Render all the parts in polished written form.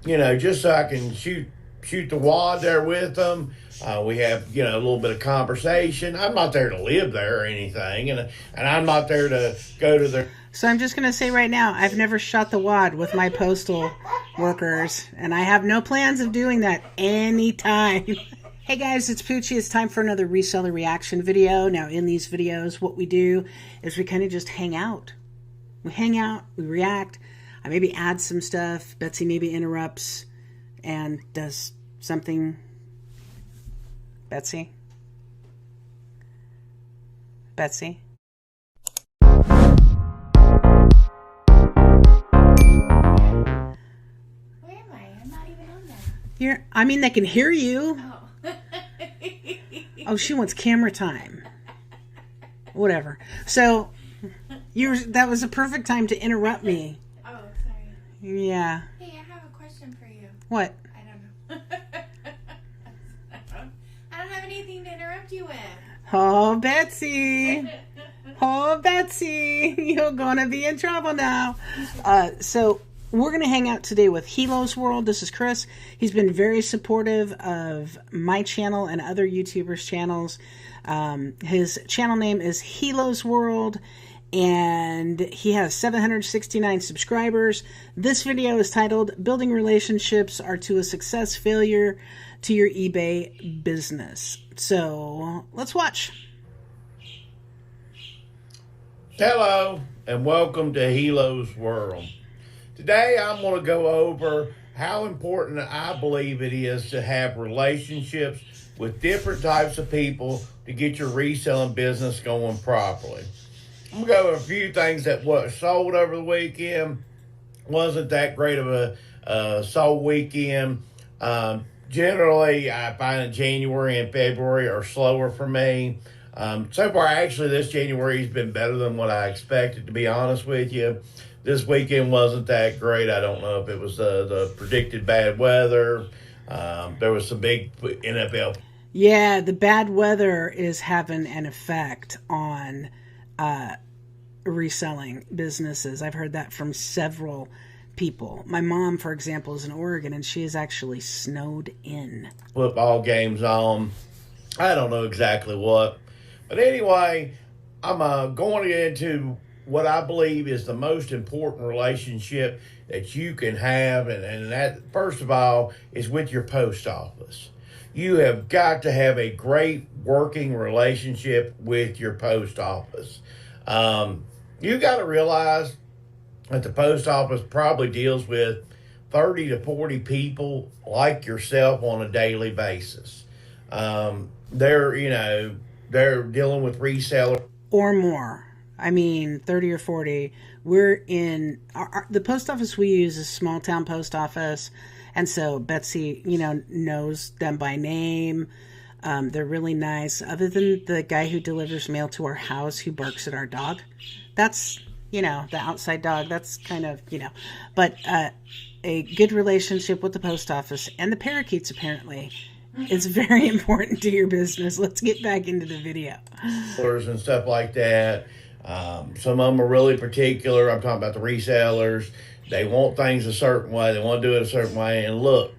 just so I can shoot the wad there with them. We have, a little bit of conversation. I'm not there to live there or anything, and I'm not there to go to their. So I'm just going to say right now, I've never shot the wad with my postal workers, and I have no plans of doing that anytime. Hey guys, it's Poochie. It's time for another reseller reaction video. Now in these videos, what we do is we kind of just hang out. We hang out, we react. I maybe add some stuff. Betsy maybe interrupts and does something. Betsy? Betsy? They can hear you. Oh. Oh, she wants camera time. Whatever. So, that was a perfect time to interrupt me. Oh, sorry. Yeah. Hey, I have a question for you. What? I don't know. I don't have anything to interrupt you with. Oh, Betsy. Oh, Betsy. You're going to be in trouble now. So, we're going to hang out today with Hilo's World. This is Chris. He's been very supportive of my channel and other YouTubers' channels. His channel name is Hilo's World, and he has 769 subscribers. This video is titled, Building Relationships Are to a Success Failure to Your eBay Business. So, let's watch. Hello, and welcome to Hilo's World. Today, I'm going to go over how important I believe it is to have relationships with different types of people to get your reselling business going properly. I'm going to go over a few things that was sold over the weekend. Wasn't that great of a sold weekend. Generally, I find that January and February are slower for me. So far, actually, this January has been better than what I expected, to be honest with you. This weekend wasn't that great. I don't know if it was the predicted bad weather. There was some big NFL. Yeah, the bad weather is having an effect on reselling businesses. I've heard that from several people. My mom, for example, is in Oregon, and she is actually snowed in. Football games on. I don't know exactly what. But anyway, I'm going to get into what I believe is the most important relationship that you can have, and that, first of all, is with your post office. You have got to have a great working relationship with your post office. You got to realize that the post office probably deals with 30 to 40 people like yourself on a daily basis. They're dealing with resellers. Or more. 30 or 40. We're in the post office we use is a small town post office, and so Betsy, knows them by name. They're really nice. Other than the guy who delivers mail to our house who barks at our dog, that's the outside dog. That's kind of but a good relationship with the post office and the parakeets apparently. It's very important to your business. Let's get back into the video. And stuff like that. Some of them are really particular. I'm talking about the resellers. They want things a certain way. They want to do it a certain way. And look,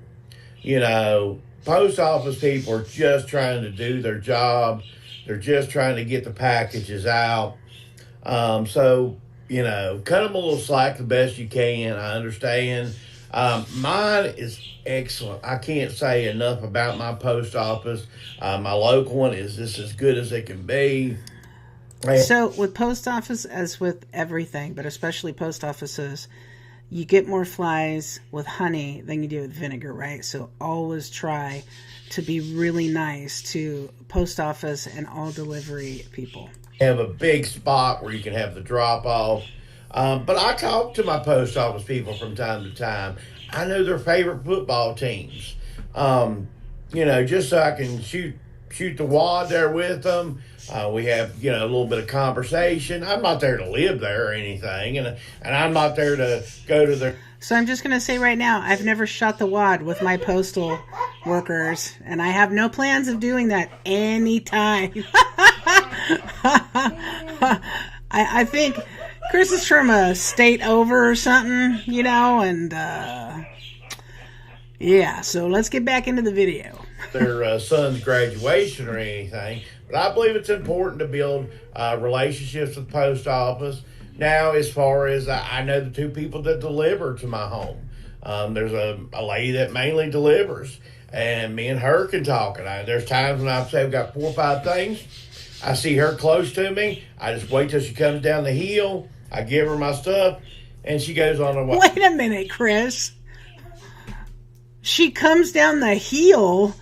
post office people are just trying to do their job. They're just trying to get the packages out. So, cut them a little slack the best you can. I understand. Mine is excellent. I can't say enough about my post office. My local one is just as good as it can be. So with post office, as with everything, but especially post offices, you get more flies with honey than you do with vinegar, right? So always try to be really nice to post office and all delivery people. Have a big spot where you can have the drop off. But I talk to my post office people from time to time. I know their favorite football teams. Just so I can shoot the wad there with them. We have, a little bit of conversation. I'm not there to live there or anything, and I'm not there to go to their. So I'm just going to say right now, I've never shot the wad with my postal workers, and I have no plans of doing that anytime. I think Chris is from a state over or something, and Yeah, so let's get back into the video. their son's graduation or anything. But I believe it's important to build relationships with the post office. Now, as far as I know, the two people that deliver to my home, there's a lady that mainly delivers, and me and her can talk. And there's times when I've got 4 or 5 things. I see her close to me. I just wait till she comes down the hill. I give her my stuff, and she goes on her way. Wait a minute, Chris. She comes down the hill.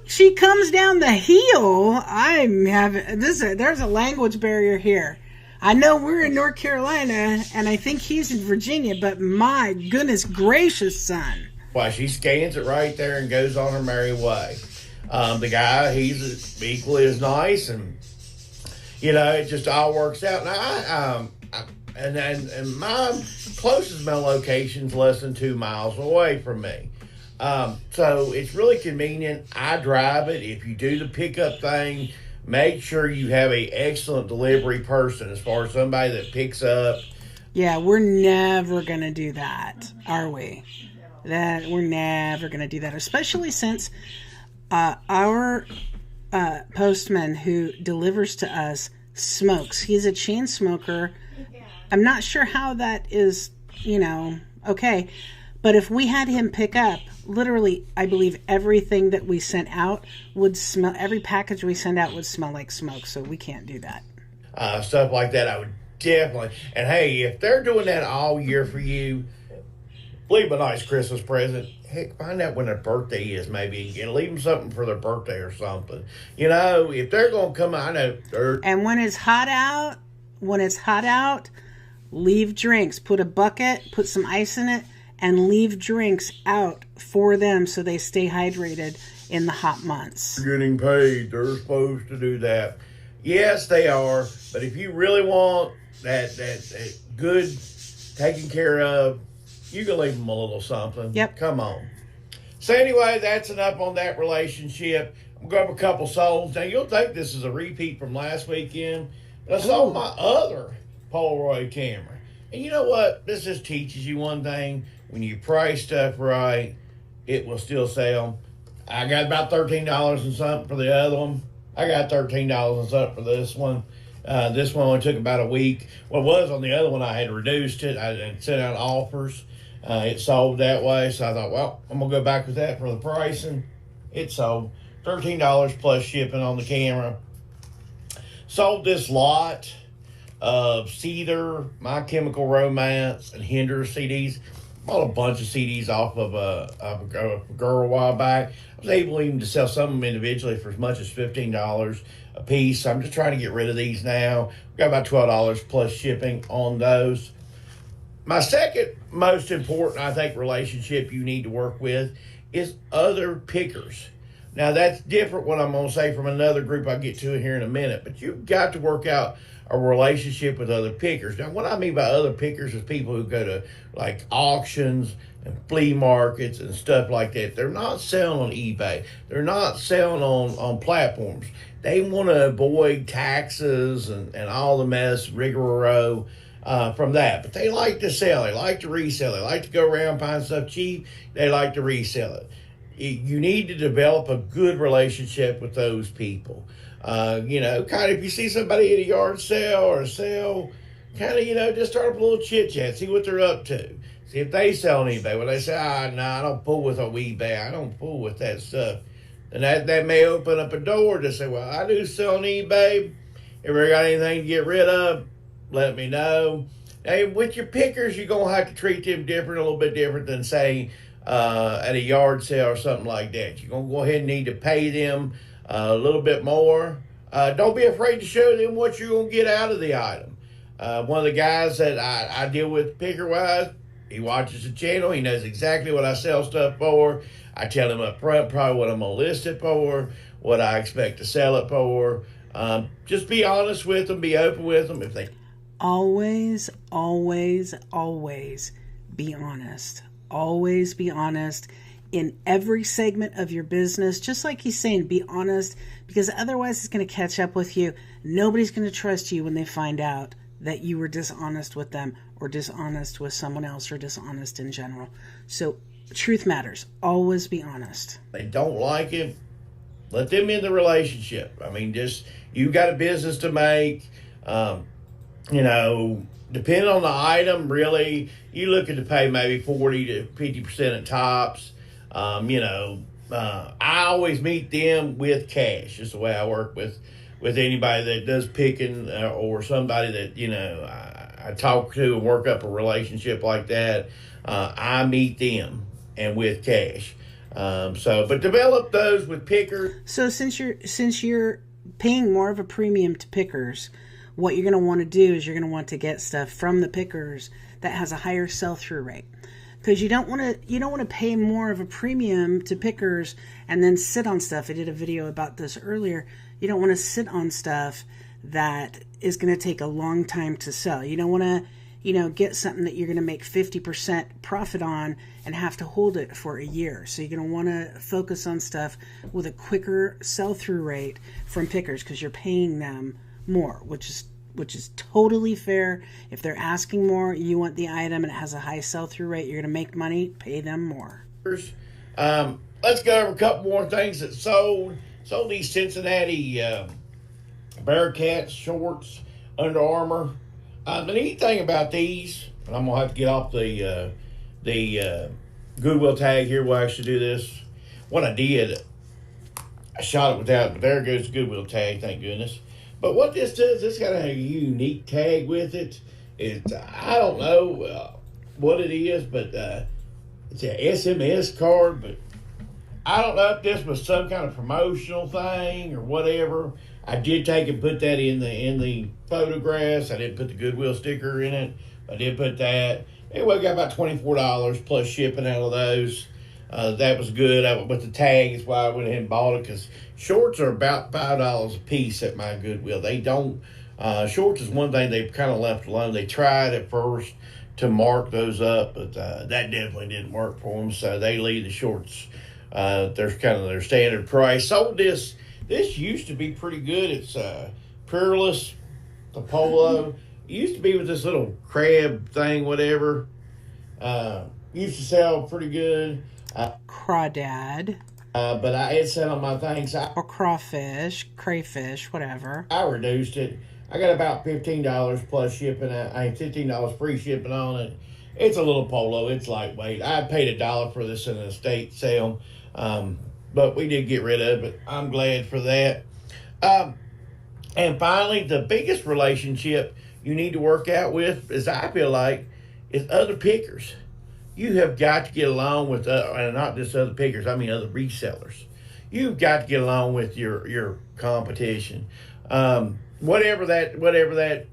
She comes down the hill. I'm having there's a language barrier here. I know we're in North Carolina, and I think he's in Virginia, but my goodness gracious, son. Why, she scans it right there and goes on her merry way. The guy, he's equally as nice, and it just all works out. Now, and my closest mail location's less than 2 miles away from me. So it's really convenient. I drive it. If you do the pickup thing, make sure you have an excellent delivery person as far as somebody that picks up. Yeah, we're never going to do that, are we? We're never going to do that, especially since our postman who delivers to us smokes. He's a chain smoker. Yeah. I'm not sure how that is, okay. But if we had him pick up, literally, I believe everything that we sent out would smell, every package we send out would smell like smoke. So we can't do that. Stuff like that, I would definitely. And hey, if they're doing that all year for you, leave a nice Christmas present. Heck, find out when their birthday is, maybe, and leave them something for their birthday or something. If they're going to come, I know. And when it's hot out, leave drinks. Put a bucket, put some ice in it, and leave drinks out for them so they stay hydrated in the hot months. Getting paid, they're supposed to do that. Yes, they are. But if you really want that good taken care of, you can leave them a little something. Yep. Come on. So anyway, that's enough on that relationship. I'm going to have a couple souls. Now, you'll think this is a repeat from last weekend, but I sold my other Polaroid camera. And you know what? This just teaches you one thing. When you price stuff right, it will still sell. I got about $13 and something for the other one. I got $13 and something for this one. This one only took about a week. What was on the other one, I had reduced it. I had sent out offers. It sold that way. So I thought, well, I'm going to go back with that for the pricing. It sold $13 plus shipping on the camera. Sold this lot of Cedar, My Chemical Romance, and Hinder CDs. Bought a bunch of CDs off of a girl a while back. I was able even to sell some of them individually for as much as $15 a piece. So I'm just trying to get rid of these now. Got about $12 plus shipping on those. My second most important, I think, relationship you need to work with is other pickers. Now, that's different what I'm going to say from another group I'll get to here in a minute, but you've got to work out a relationship with other pickers. Now, what I mean by other pickers is people who go to, like, auctions and flea markets and stuff like that. They're not selling on eBay. They're not selling on platforms. They want to avoid taxes and all the mess, rigmarole from that. But they like to sell. They like to resell. They like to go around, find stuff cheap. They like to resell it. You need to develop a good relationship with those people. Kind of if you see somebody at a yard sale or a sale, kind of, just start up a little chit chat, see what they're up to. See if they sell on eBay. When they say, no, I don't pull with eBay. I don't pull with that stuff. And that may open up a door to say, well, I do sell on eBay. If you got anything to get rid of, let me know. And with your pickers, you're going to have to treat them different, a little bit different than, say, at a yard sale or something like that. You're going to go ahead and need to pay them a little bit more. Don't be afraid to show them what you're going to get out of the item. One of the guys that I deal with picker-wise, he watches the channel. He knows exactly what I sell stuff for. I tell him up front probably what I'm going to list it for, what I expect to sell it for. Just be honest with them. Be open with them. If they Always, always, always be honest. Always be honest in every segment of your business. Just like he's saying, be honest, because otherwise it's going to catch up with you. Nobody's going to trust you when they find out that you were dishonest with them or dishonest with someone else or dishonest in general. So truth matters. Always be honest. They don't like it, let them in the relationship. I mean, just, you got a business to make. You know, depending on the item, really, you looking to pay maybe 40 to 50% of tops. You know, I always meet them with cash. Is the way I work with anybody that does picking, or somebody that, you know, I talk to and work up a relationship like that. I meet them and with cash. But develop those with pickers. So since you're paying more of a premium to pickers, what you're going to want to do is you're going to want to get stuff from the pickers that has a higher sell-through rate, because you don't want to pay more of a premium to pickers and then sit on stuff. I did a video about this earlier. You don't want to sit on stuff that is going to take a long time to sell. You don't want to, get something that you're going to make 50% profit on and have to hold it for a year. So you're going to want to focus on stuff with a quicker sell-through rate from pickers, because you're paying them more, which is totally fair. If they're asking more, you want the item and it has a high sell-through rate, you're going to make money, pay them more. Let's go over a couple more things that sold these Cincinnati Bearcats shorts, Under Armour. The neat thing about these, and I'm gonna have to get off the Goodwill tag here. We'll actually do this. What I did, I shot it without, but there goes the Goodwill tag, thank goodness. But what this does, this got a unique tag with it. It's, I don't know what it is, but it's an SMS card. But I don't know if this was some kind of promotional thing or whatever. I did take and put that in the photographs. I didn't put the Goodwill sticker in it. I did put that. Anyway, got about $24 plus shipping out of those. That was good. With the tag is why I went ahead and bought it, because shorts are about $5 a piece at my Goodwill. They don't. Shorts is one thing they've kind of left alone. They tried at first to mark those up, but that definitely didn't work for them. So they leave the shorts. There's kind of their standard price. Sold this. This used to be pretty good. It's Peerless, the polo. It used to be with this little crab thing, whatever. Used to sell pretty good. Crawdad. But it said on my things. Or crawfish, crayfish, whatever. I reduced it. I got about $15 plus shipping. $15 free shipping on it. It's a little polo. It's lightweight. I paid $1 for this in an estate sale. But we did get rid of it. I'm glad for that. And finally, the biggest relationship you need to work out with, as I feel like, is other pickers. You have got to get along with, and not just other pickers, I mean other resellers. You've got to get along with your competition. Whatever that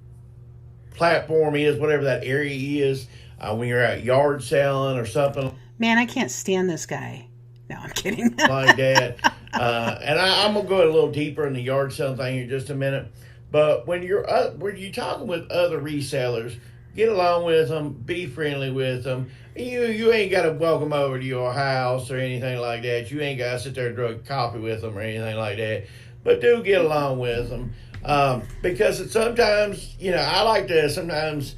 platform is, whatever that area is, when you're out yard selling or something. Man, I can't stand this guy. No, I'm kidding. Like that. And I'm going to go a little deeper in the yard selling thing in just a minute. But when you're talking with other resellers, get along with them, be friendly with them. You ain't got to welcome over to your house or anything like that. You ain't got to sit there and drink coffee with them or anything like that. But do get along with them. Because sometimes, I like to sometimes,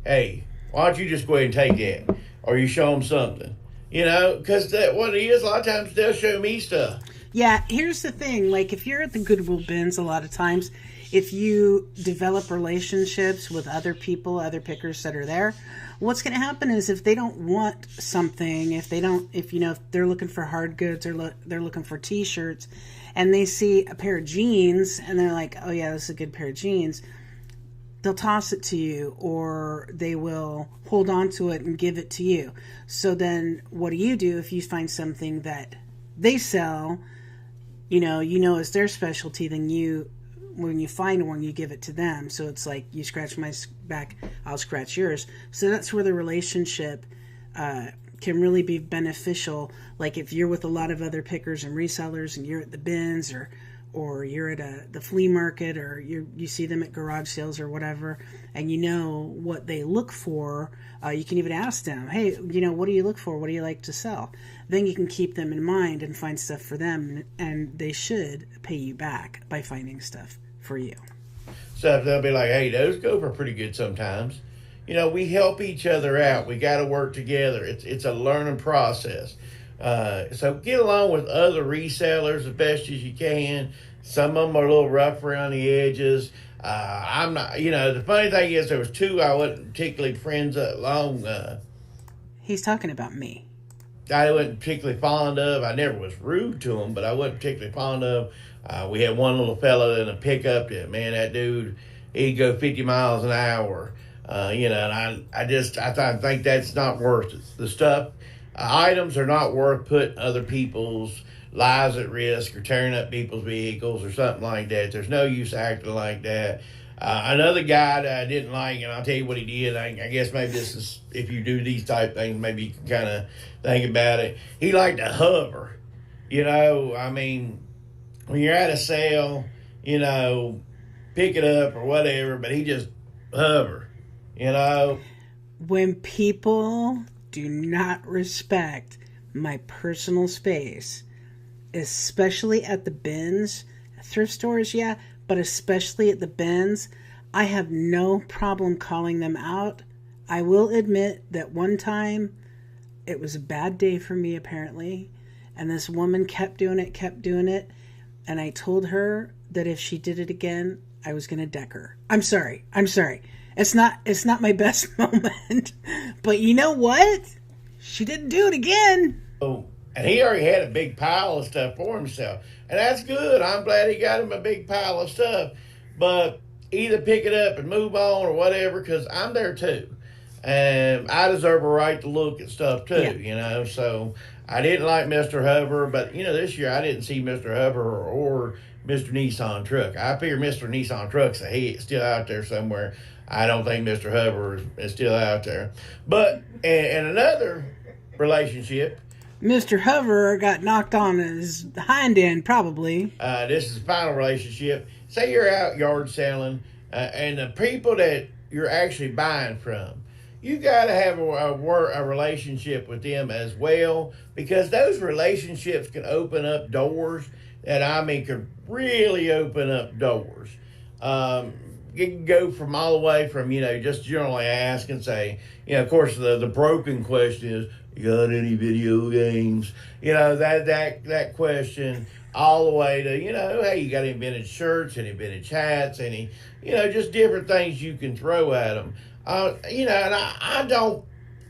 hey, why don't you just go ahead and take that? Or you show them something. Because what it is, a lot of times they'll show me stuff. Yeah, here's the thing. Like, if you're at the Goodwill bins, a lot of times, if you develop relationships with other people, other pickers that are there, what's going to happen is if they don't want something, if they're looking for hard goods or they're looking for T-shirts, and they see a pair of jeans, and they're like, oh yeah, this is a good pair of jeans, they'll toss it to you, or they will hold on to it and give it to you. So then what do you do if you find something that they sell, is their specialty, then when you find one, you give it to them. So it's like, you scratch my back, I'll scratch yours. So that's where the relationship can really be beneficial. Like if you're with a lot of other pickers and resellers and you're at the bins or you're at the flea market, or you see them at garage sales or whatever, and you know what they look for, you can even ask them, hey, what do you look for? What do you like to sell? Then you can keep them in mind and find stuff for them, and they should pay you back by finding stuff for you. So they'll be like, hey, those go for pretty good sometimes. we help each other out. We got to work together. It's a learning process. So get along with other resellers as best as you can. Some of them are a little rough around the edges. I'm not, the funny thing is there was two I wasn't particularly friends along. He's talking about me. I wasn't particularly fond of. I never was rude to him, but I wasn't particularly fond of. We had one little fella in a pickup that, man, that dude, he'd go 50 miles an hour. And I think that's not worth it. The stuff, items are not worth putting other people's lives at risk or tearing up people's vehicles or something like that. There's no use acting like that. Another guy that I didn't like, and I'll tell you what he did. I guess maybe this is, if you do these type things, maybe you can kind of think about it. He liked to hover. When you're at a sale, pick it up or whatever, but he just hover, When people do not respect my personal space, especially at the bins, thrift stores, yeah, but especially at the bins, I have no problem calling them out. I will admit that one time it was a bad day for me, apparently, and this woman kept doing it, and I told her that if she did it again, I was going to deck her. I'm sorry. It's not my best moment, but you know what? She didn't do it again. Oh, and he already had a big pile of stuff for himself. And that's good. I'm glad he got him a big pile of stuff. But either pick it up and move on or whatever, because I'm there too. And I deserve a right to look at stuff too, So I didn't like Mr. Hover, but, this year I didn't see Mr. Hover or Mr. Nissan Truck. I figure Mr. Nissan Truck's still out there somewhere. I don't think Mr. Hover is still out there. But in another relationship, Mr. Hover got knocked on his hind end, probably. This is the final relationship. Say you're out yard selling, and the people that you're actually buying from, you got to have a relationship with them as well, because those relationships can open up doors that, could really open up doors. You can go from all the way from, just generally ask and say, of course, the broken question is, you got any video games? That question, all the way to, hey, you got any vintage shirts, any vintage hats, any, just different things you can throw at them. And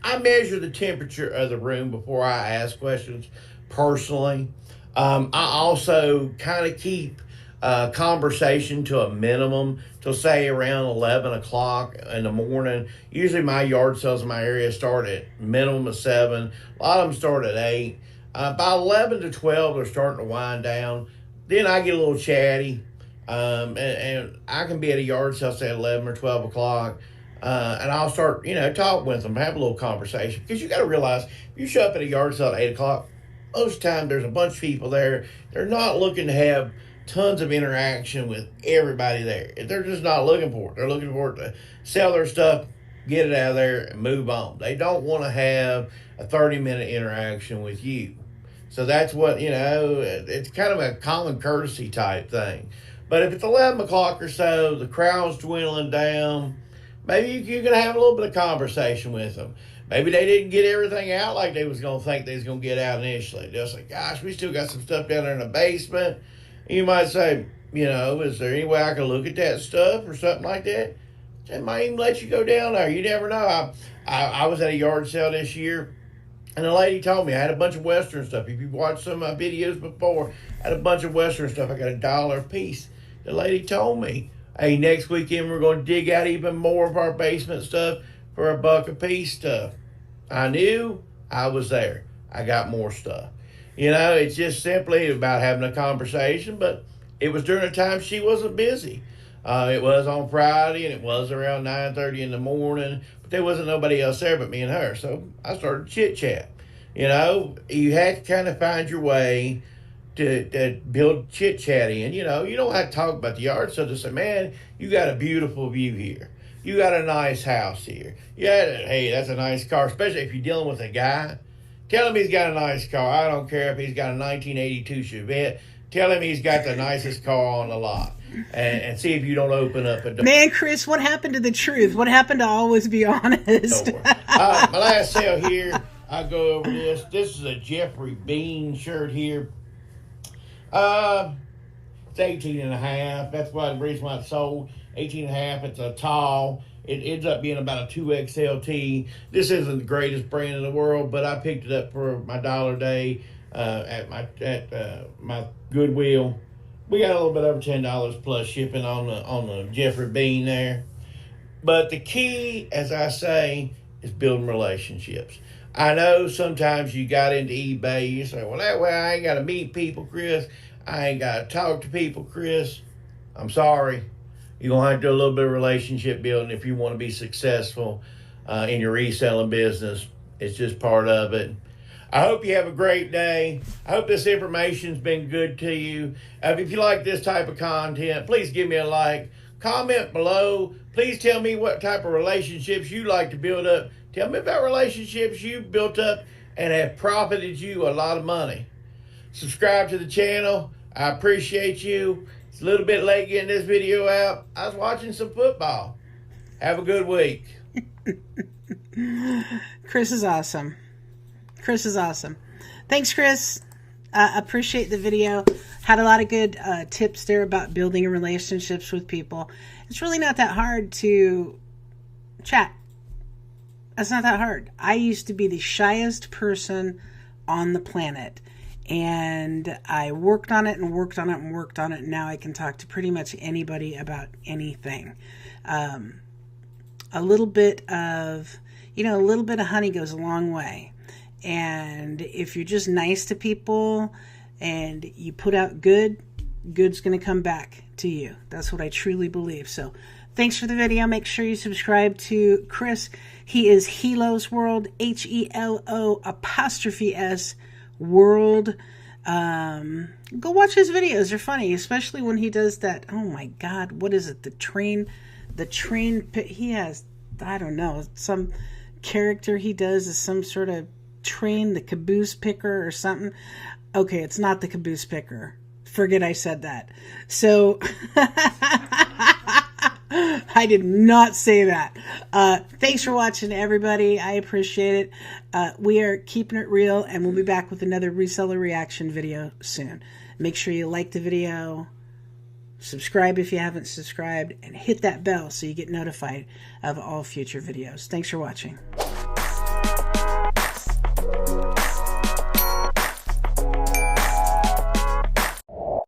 I measure the temperature of the room before I ask questions personally. I also kind of keep conversation to a minimum till say around 11 o'clock in the morning. Usually my yard sales in my area start at minimum of 7. A lot of them start at 8. By 11 to 12, they're starting to wind down. Then I get a little chatty. And I can be at a yard sale, say 11 or 12 o'clock. And I'll start, talking with them, have a little conversation. Because you got to realize, if you show up at a yard sale at 8 o'clock, most of the time there's a bunch of people there. They're not looking to have tons of interaction with everybody there. They're just not looking for it. They're looking for it to sell their stuff, get it out of there, and move on. They don't want to have a 30-minute interaction with you. So that's what, it's kind of a common courtesy type thing. But if it's 11 o'clock or so, the crowd's dwindling down, maybe you can have a little bit of conversation with them. Maybe they didn't get everything out like they was going to think they was going to get out initially. They'll say, gosh, we still got some stuff down there in the basement. You might say, is there any way I can look at that stuff or something like that? They might even let you go down there. You never know. I was at a yard sale this year, and the lady told me I had a bunch of Western stuff. If you've watched some of my videos before, I had a bunch of Western stuff. I got $1 a piece. The lady told me, hey, next weekend we're going to dig out even more of our basement stuff for $1 a piece stuff. I knew I was there. I got more stuff. It's just simply about having a conversation, but it was during a time she wasn't busy. It was on Friday, and it was around 9:30 in the morning, but there wasn't nobody else there but me and her, so I started chit-chat. You had to kind of find your way to build chit-chatting, and, you don't have to talk about the yard, so just say, man, you got a beautiful view here. You got a nice house here. Hey, that's a nice car, especially if you're dealing with a guy. Tell him he's got a nice car. I don't care if he's got a 1982 Chevette. Tell him he's got the nicest car on the lot, and see if you don't open up a door. Man, Chris, what happened to the truth? What happened to always be honest? My last sale here, I'll go over this. This is a Jeffrey Bean shirt here. It's 18 and a half. That's why the reason why it's sold. 18 and a half. It's a tall. It ends up being about a 2XLT. This isn't the greatest brand in the world, but I picked it up for my $1 day at my Goodwill. We got a little bit over $10 plus shipping on the Jeffrey Bean there. But the key, as I say, is building relationships. I know sometimes you got into eBay, you say, well, that way I ain't got to meet people, Chris. I ain't got to talk to people, Chris. I'm sorry. You're going to have to do a little bit of relationship building if you want to be successful in your reselling business. It's just part of it. I hope you have a great day. I hope this information's been good to you. If you like this type of content, please give me a like. Comment below. Please tell me what type of relationships you like to build up. Tell me about relationships you've built up and have profited you a lot of money. Subscribe to the channel. I appreciate you. It's a little bit late getting this video out. I was watching some football. Have a good week. Chris is awesome. Chris is awesome. Thanks, Chris. Appreciate the video. Had a lot of good tips there about building relationships with people. It's really not that hard to chat. It's not that hard. I used to be the shyest person on the planet. And I worked on it and worked on it and worked on it. And now I can talk to pretty much anybody about anything. A little bit of honey goes a long way. And if you're just nice to people and you put out good's going to come back to you. That's what I truly believe. So thanks for the video. Make sure you subscribe to Chris. He is Helo's World, HELO''S World. Go watch his videos. They're funny, especially when he does that. Oh my God, what is it? The train. He has, I don't know, some character he does is some sort of train, the caboose picker or something. Okay, it's not the caboose picker. Forget I said that. So I did not say that. Thanks for watching, everybody. I appreciate it. We are keeping it real, and we'll be back with another reseller reaction video soon. Make sure you like the video, subscribe if you haven't subscribed, and hit that bell so you get notified of all future videos. Thanks for watching.